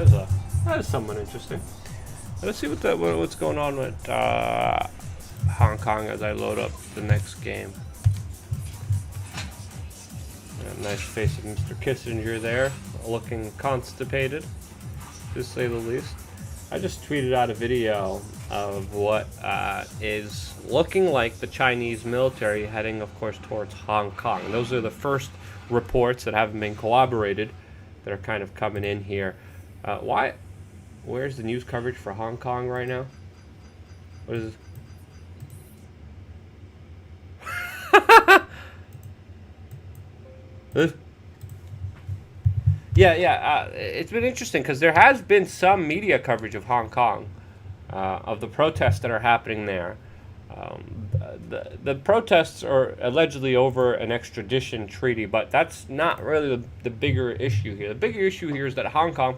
that is somewhat interesting. Let's see what's going on with Hong Kong as I load up the next game. Nice face of Mr. Kissinger there, looking constipated, to say the least. I just tweeted out a video of what is looking like the Chinese military heading, of course, towards Hong Kong. Those are the first reports that haven't been corroborated that are kind of coming in here. Where's the news coverage for Hong Kong right now? What is this? It's been interesting because there has been some media coverage of Hong Kong, of the protests that are happening there. The protests are allegedly over an extradition treaty, but that's not really the bigger issue here. The bigger issue here is that Hong Kong,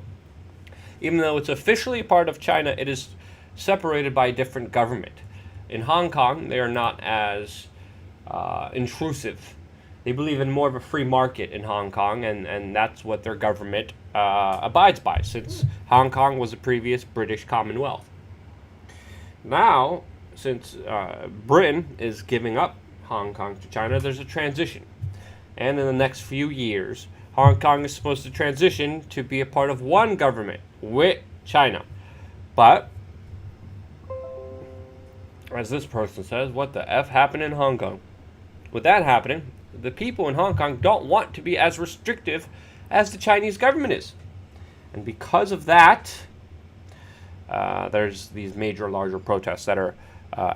even though it's officially part of China, it is separated by a different government. In Hong Kong, they are not as intrusive. They believe in more of a free market in Hong Kong, and that's what their government abides by, since Hong Kong was a previous British Commonwealth. Now, since Britain is giving up Hong Kong to China, there's a transition. And in the next few years, Hong Kong is supposed to transition to be a part of one government with China. But, as this person says, what the F happened in Hong Kong? With that happening, the people in Hong Kong don't want to be as restrictive as the Chinese government is. And because of that, there's these larger protests that are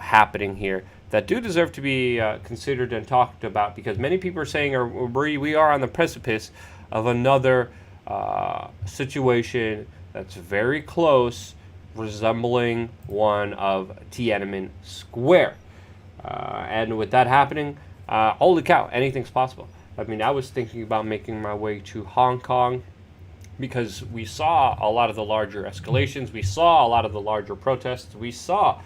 happening here that do deserve to be considered and talked about, because many people are saying we are on the precipice of another situation that's very close, resembling one of Tiananmen Square. And with that happening, holy cow, anything's possible. I mean, I was thinking about making my way to Hong Kong because we saw a lot of the larger escalations. We saw a lot of the larger protests. We saw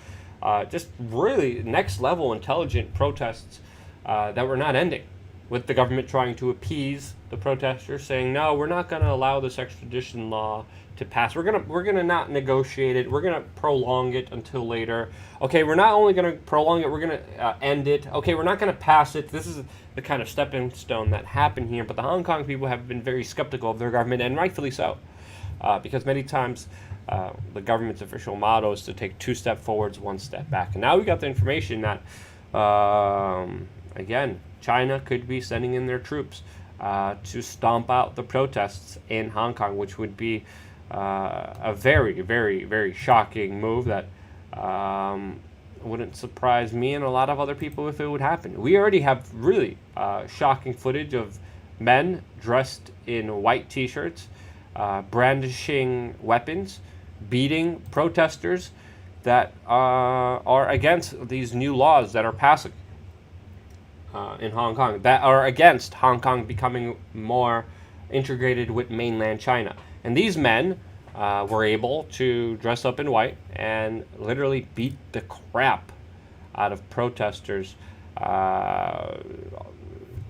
just really next level intelligent protests that were not ending, with the government trying to appease the protesters, saying, no, we're not going to allow this extradition law to pass. We're gonna not negotiate it. We're gonna prolong it until later. Okay, we're not only gonna prolong it, we're gonna end it. Okay, we're not gonna pass it. This is the kind of stepping stone that happened here. But the Hong Kong people have been very skeptical of their government, and rightfully so, because many times the government's official motto is to take 2 steps forwards, 1 step back. And now we got the information that again, China could be sending in their troops to stomp out the protests in Hong Kong, which would be a very, very, very shocking move that wouldn't surprise me and a lot of other people if it would happen. We already have really shocking footage of men dressed in white t-shirts, brandishing weapons, beating protesters that are against these new laws that are passing in Hong Kong, that are against Hong Kong becoming more integrated with mainland China. And these men were able to dress up in white and literally beat the crap out of protesters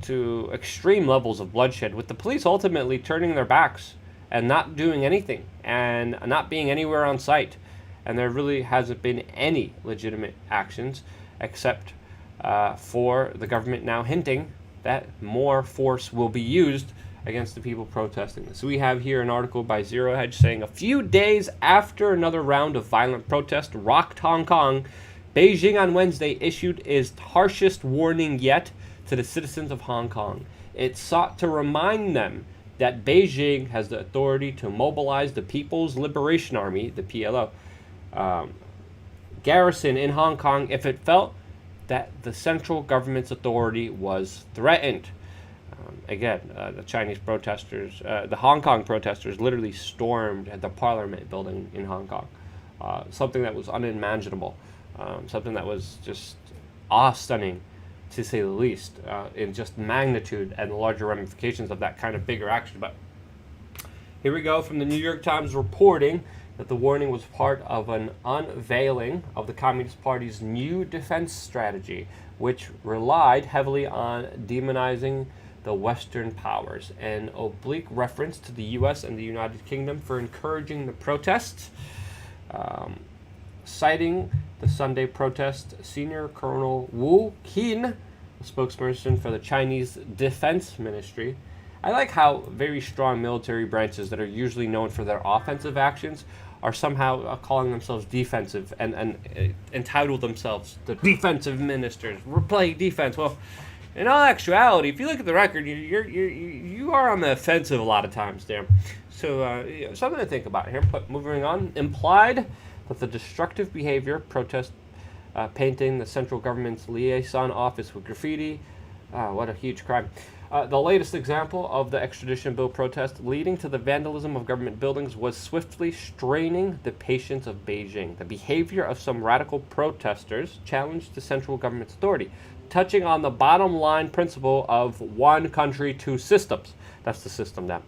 to extreme levels of bloodshed, with the police ultimately turning their backs and not doing anything and not being anywhere on site. And there really hasn't been any legitimate actions except for the government now hinting that more force will be used against the people protesting this. So we have here an article by Zero Hedge saying, a few days after another round of violent protest rocked Hong Kong, Beijing on Wednesday issued its harshest warning yet to the citizens of Hong Kong. It sought to remind them that Beijing has the authority to mobilize the People's Liberation Army, the PLO, garrison in Hong Kong if it felt that the central government's authority was threatened. Again, the Chinese protesters, the Hong Kong protesters literally stormed the Parliament building in Hong Kong. Something that was unimaginable, something that was just awe-stunning, to say the least, in just magnitude and the larger ramifications of that kind of bigger action. But here we go from the New York Times reporting that the warning was part of an unveiling of the Communist Party's new defense strategy, which relied heavily on demonizing the Western powers, an oblique reference to the U.S. and the United Kingdom for encouraging the protests. Citing the Sunday protest, Senior Colonel Wu Qin, a spokesperson for the Chinese Defense Ministry. I like how very strong military branches that are usually known for their offensive actions are somehow calling themselves defensive and entitle themselves the defensive ministers. We're playing defense. Well, in all actuality, if you look at the record, you are on the offensive a lot of times there. So something to think about here. But moving on, implied that the destructive behavior, protest, painting the central government's liaison office with graffiti, what a huge crime. The latest example of the extradition bill protest leading to the vandalism of government buildings was swiftly straining the patience of Beijing. The behavior of some radical protesters challenged the central government's authority, touching on the bottom line principle of one country, two systems. That's the system that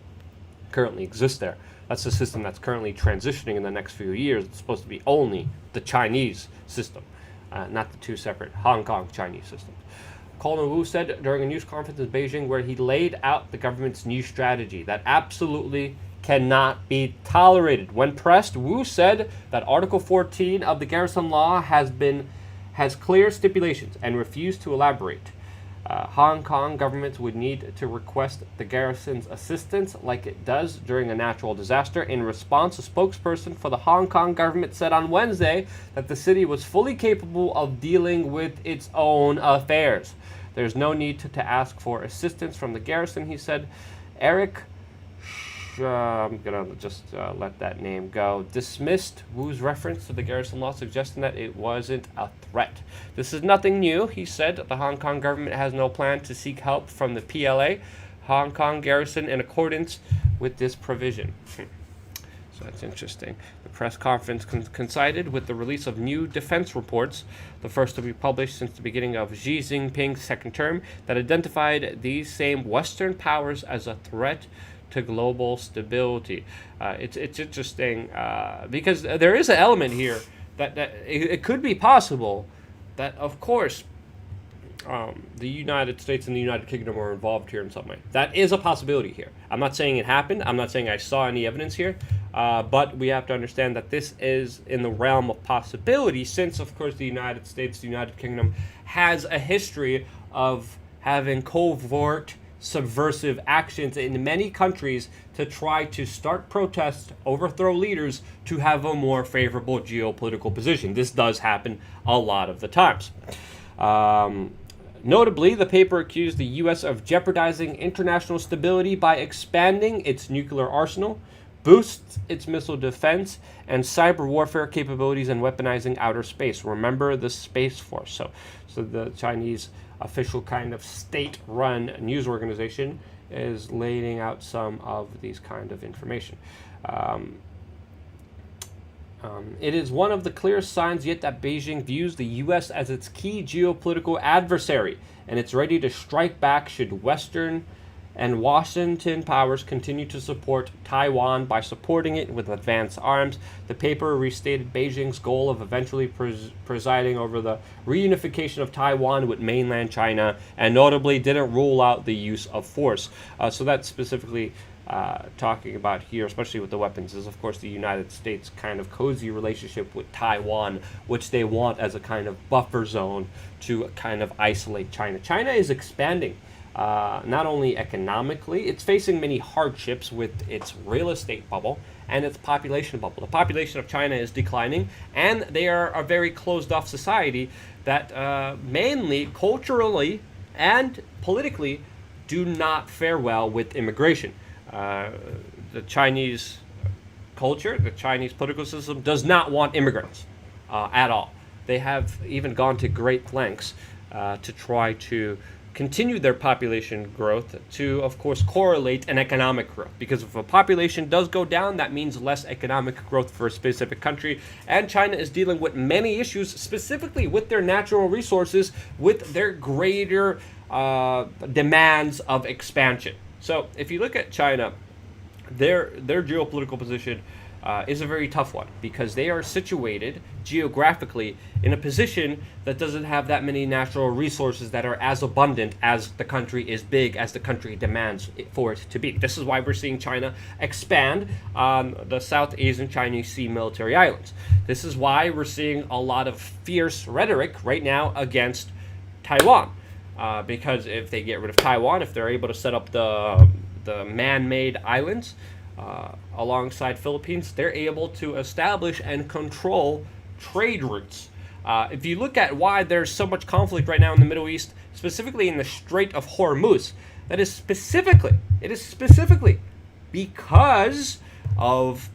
currently exists there. That's the system that's currently transitioning in the next few years. It's supposed to be only the Chinese system, not the two separate Hong Kong Chinese systems. Colonel Wu said during a news conference in Beijing where he laid out the government's new strategy that absolutely cannot be tolerated. When pressed, Wu said that Article 14 of the Garrison Law has clear stipulations and refused to elaborate. Hong Kong government would need to request the garrison's assistance like it does during a natural disaster. In response, a spokesperson for the Hong Kong government said on Wednesday that the city was fully capable of dealing with its own affairs. There's no need to ask for assistance from the garrison, he said. Eric, I'm going to just let that name go, dismissed Wu's reference to the garrison law, suggesting that it wasn't a threat. This is nothing new, he said. The Hong Kong government has no plan to seek help from the PLA, Hong Kong garrison, in accordance with this provision. So that's interesting. The press conference coincided with the release of new defense reports, the first to be published since the beginning of Xi Jinping's second term, that identified these same Western powers as a threat to global stability. It's interesting because there is an element here that it could be possible that, of course, the United States and the United Kingdom are involved here in some way. That is a possibility here. I'm not saying it happened. I'm not saying I saw any evidence here. But we have to understand that this is in the realm of possibility since, of course, the United States, the United Kingdom, has a history of having covert subversive actions in many countries to try to start protests, overthrow leaders to have a more favorable geopolitical position. This does happen a lot of the times. Notably, the paper accused the U.S. of jeopardizing international stability by expanding its nuclear arsenal, boosts its missile defense and cyber warfare capabilities, and weaponizing outer space. Remember the Space Force. So the Chinese official kind of state-run news organization is laying out some of these kind of information. It is one of the clearest signs yet that Beijing views the U.S. as its key geopolitical adversary, and it's ready to strike back should Western and Washington powers continue to support Taiwan by supporting it with advanced arms. The paper restated Beijing's goal of eventually presiding over the reunification of Taiwan with mainland China, and notably didn't rule out the use of force. So that's specifically talking about here, especially with the weapons, is of course the United States' kind of cozy relationship with Taiwan, which they want as a kind of buffer zone to kind of isolate China. China is expanding. Not only economically, it's facing many hardships with its real estate bubble and its population bubble. The population of China is declining, and they are a very closed-off society that mainly culturally and politically do not fare well with immigration. The Chinese culture, the Chinese political system does not want immigrants at all. They have even gone to great lengths to try to continue their population growth to, of course, correlate an economic growth. Because if a population does go down, that means less economic growth for a specific country. And China is dealing with many issues, specifically with their natural resources, with their greater demands of expansion. So if you look at China, their geopolitical position is a very tough one because they are situated geographically in a position that doesn't have that many natural resources that are as abundant as the country is big, as the country demands for it to be. This is why we're seeing China expand on the South Asian Chinese Sea military islands. This is why we're seeing a lot of fierce rhetoric right now against Taiwan. Because if they get rid of Taiwan, if they're able to set up the man-made islands, alongside Philippines, they're able to establish and control trade routes. If you look at why there's so much conflict right now in the Middle East, specifically in the Strait of Hormuz, it is specifically because of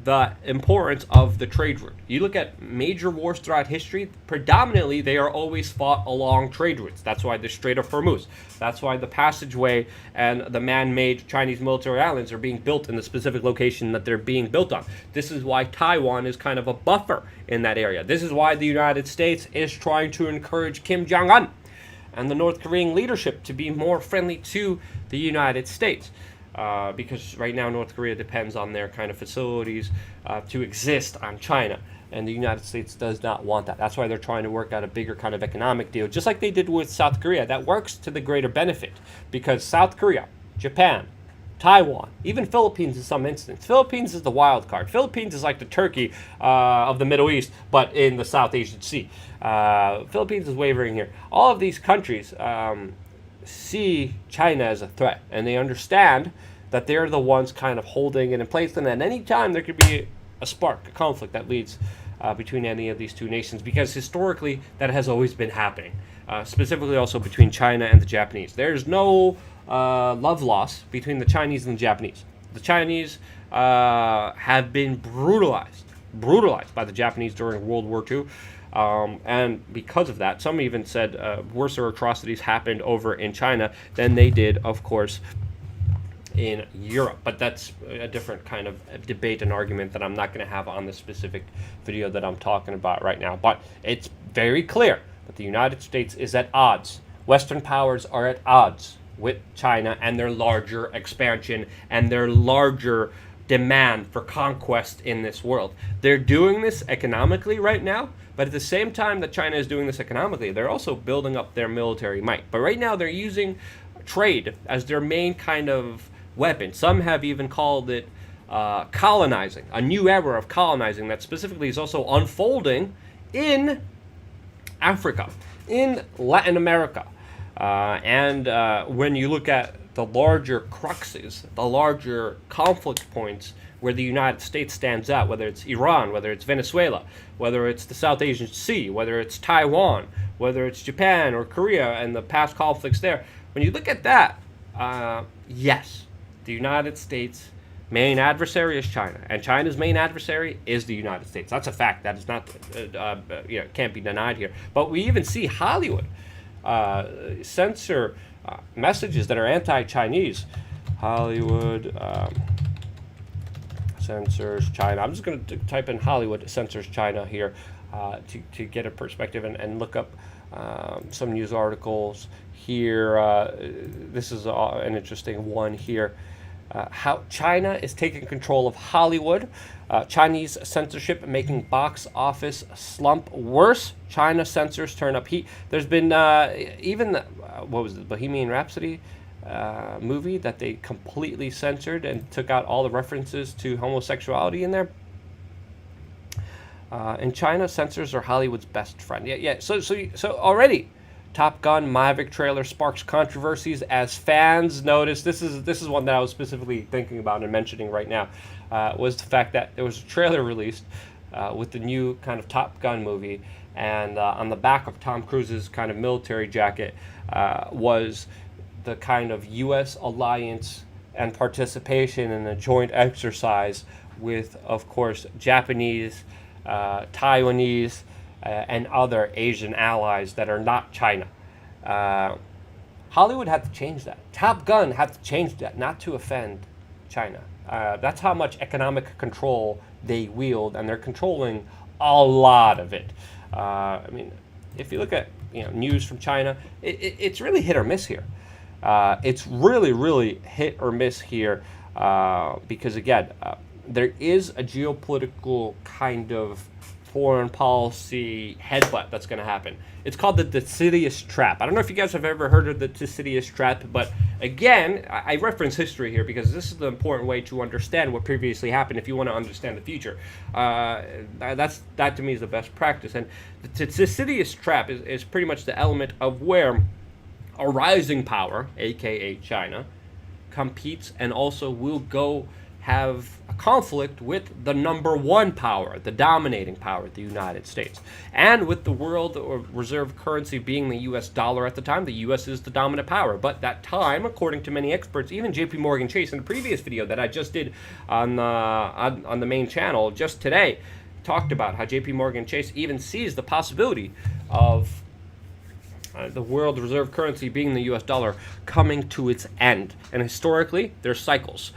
the importance of the trade route. You look at major wars throughout history, predominantly they are always fought along trade routes. That's why the Strait of Hormuz, that's why the passageway and the man-made Chinese military islands are being built in the specific location that they're being built on. This is why Taiwan is kind of a buffer in that area. This is why the United States is trying to encourage Kim Jong-un and the North Korean leadership to be more friendly to the United States. Because right now North Korea depends on their kind of facilities to exist on China. And the United States does not want that. That's why they're trying to work out a bigger kind of economic deal, just like they did with South Korea. That works to the greater benefit because South Korea, Japan, Taiwan, even Philippines in some instance. Philippines is the wild card. Philippines is like the Turkey of the Middle East, but in the South Asian Sea. Philippines is wavering here. All of these countries see China as a threat, and they understand that they're the ones kind of holding it in place, and at any time there could be a spark, a conflict that leads between any of these two nations, because historically that has always been happening, specifically also between China and the Japanese. There's no love loss between the Chinese and the Japanese. The Chinese have been brutalized by the Japanese during World War II. And because of that, some even said worse atrocities happened over in China than they did, of course, in Europe. But that's a different kind of debate and argument that I'm not going to have on the specific video that I'm talking about right now. But it's very clear that the United States is at odds. Western powers are at odds with China and their larger expansion and their larger demand for conquest in this world. They're doing this economically right now, but at the same time that China is doing this economically, they're also building up their military might. But right now they're using trade as their main kind of weapon. Some have even called it colonizing, a new era of colonizing that specifically is also unfolding in Africa, in Latin America. And when you look at the larger cruxes, the larger conflict points where the United States stands out, whether it's Iran, whether it's Venezuela, whether it's the South Asian Sea, whether it's Taiwan, whether it's Japan or Korea and the past conflicts there, when you look at that, yes, the United States' main adversary is China, and China's main adversary is the United States. That's a fact. That is not, can't be denied here. But we even see Hollywood censor messages that are anti-Chinese. Hollywood censors China. I'm just going to type in Hollywood censors China here to get a perspective and look up some news articles here. This is an interesting one here. How China is taking control of Hollywood. Chinese censorship making box office slump worse. China censors turn up heat. There's been even what was it, Bohemian Rhapsody movie that they completely censored and took out all the references to homosexuality in there. In China, censors are Hollywood's best friend. Yeah. So already, Top Gun Maverick trailer sparks controversies as fans notice. This is one that I was specifically thinking about and mentioning right now. Was the fact that there was a trailer released with the new kind of Top Gun movie, and on the back of Tom Cruise's kind of military jacket was the kind of U.S. alliance and participation in a joint exercise with, of course, Japanese, Taiwanese, and other Asian allies that are not China. Hollywood had to change that. Top Gun had to change that, not to offend China. That's how much economic control they wield, and they're controlling a lot of it. I mean, if you look at news from China, it's really hit or miss here. It's really hit or miss here because, again, there is a geopolitical kind of foreign policy headbutt that's going to happen. It's called the Thucydides trap. I don't know if you guys have ever heard of the Thucydides trap, but again, I reference history here because this is the important way to understand what previously happened if you want to understand the future. That to me is the best practice. And the Thucydides trap is pretty much the element of where a rising power, aka China, competes and also will go have a conflict with the number one power, the dominating power, the United States. And with the world reserve currency being the US dollar at the time, the US is the dominant power. But that time, according to many experts, even WeAreChange in the previous video that I just did on the main channel just today, talked about how WeAreChange even sees the possibility of the world reserve currency being the US dollar coming to its end. And historically, there's cycles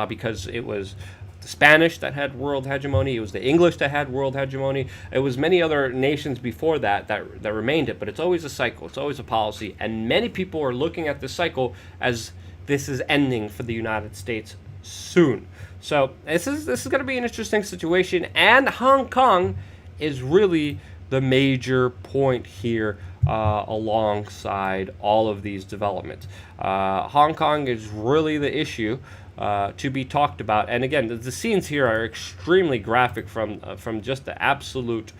because it was the Spanish that had world hegemony, it was the English that had world hegemony, it was many other nations before that remained it, but it's always a cycle, it's always a policy, and many people are looking at this cycle as this is ending for the United States soon. So this is going to be an interesting situation, and Hong Kong is really the major point here alongside all of these developments. Hong Kong is really the issue to be talked about. And again, the scenes here are extremely graphic from just the absolute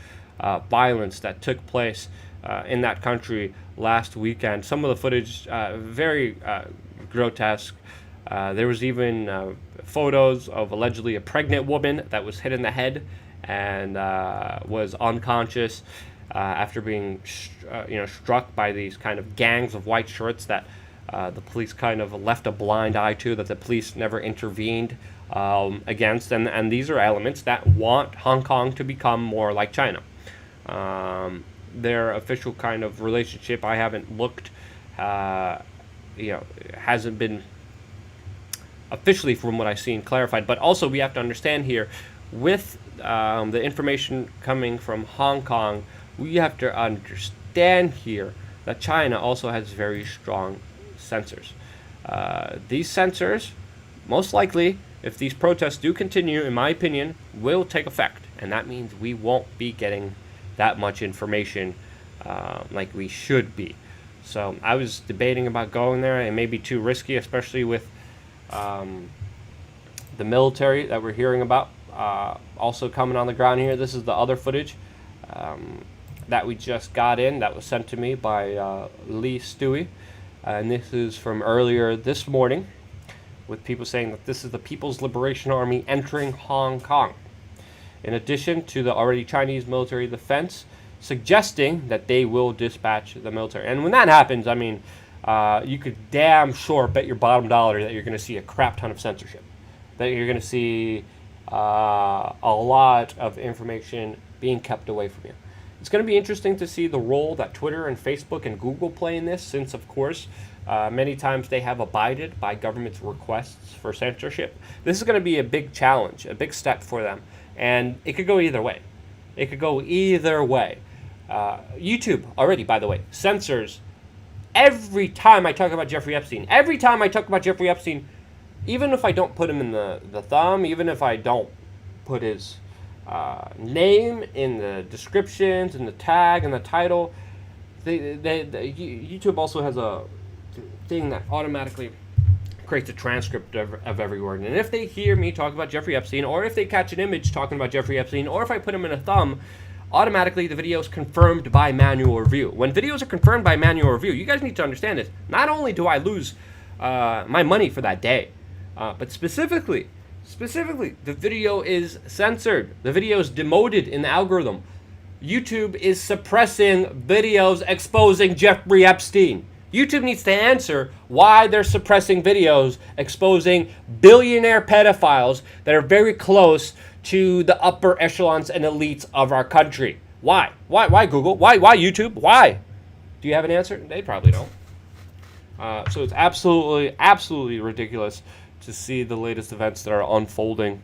violence that took place in that country last weekend. Some of the footage very grotesque. There was even photos of allegedly a pregnant woman that was hit in the head and was unconscious after being struck by these kind of gangs of white shirts that the police kind of left a blind eye to, that the police never intervened against. And these are elements that want Hong Kong to become more like China. Their official kind of relationship, I haven't looked, hasn't been officially, from what I've seen, clarified. But also we have to understand here, with the information coming from Hong Kong, we have to understand here that China also has very strong censors. These censors, most likely, if these protests do continue, in my opinion, will take effect. And that means we won't be getting that much information like we should be. So I was debating about going there. It may be too risky, especially with the military that we're hearing about also coming on the ground here. This is the other footage that we just got in, that was sent to me by Lee Stewie. And this is from earlier this morning, with people saying that this is the People's Liberation Army entering Hong Kong, in addition to the already Chinese military defense suggesting that they will dispatch the military. And when that happens, I mean, you could damn sure bet your bottom dollar that you're going to see a crap ton of censorship, that you're going to see a lot of information being kept away from you. It's going to be interesting to see the role that Twitter and Facebook and Google play in this, since, of course, many times they have abided by government's requests for censorship. This is going to be a big challenge, a big step for them, and it could go either way. It could go either way. YouTube already, by the way, censors every time I talk about Jeffrey Epstein. Every time I talk about Jeffrey Epstein, even if I don't put him in the thumb, even if I don't put his name in the descriptions, in the tag, and the title, YouTube also has a thing that automatically creates a transcript of every word. And if they hear me talk about Jeffrey Epstein, or if they catch an image talking about Jeffrey Epstein, or if I put him in a thumb, automatically the video is confirmed by manual review. When videos are confirmed by manual review, you guys need to understand this. Not only do I lose my money for that day, but specifically, the video is censored. The video is demoted in the algorithm. YouTube is suppressing videos exposing Jeffrey Epstein. YouTube needs to answer why they're suppressing videos exposing billionaire pedophiles that are very close to the upper echelons and elites of our country. Why? Why Google? Why YouTube? Why? Do you have an answer? They probably don't. So it's absolutely ridiculous to see the latest events that are unfolding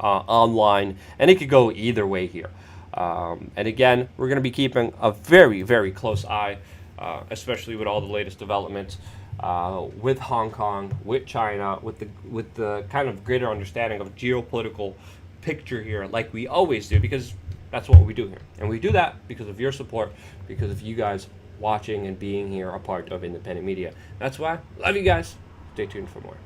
online, and it could go either way here. And again, we're going to be keeping a very, very close eye, especially with all the latest developments with Hong Kong, with China, with the kind of greater understanding of geopolitical picture here, like we always do, because that's what we do here, and we do that because of your support, because of you guys watching and being here a part of independent media. That's why. Love you guys. Stay tuned for more.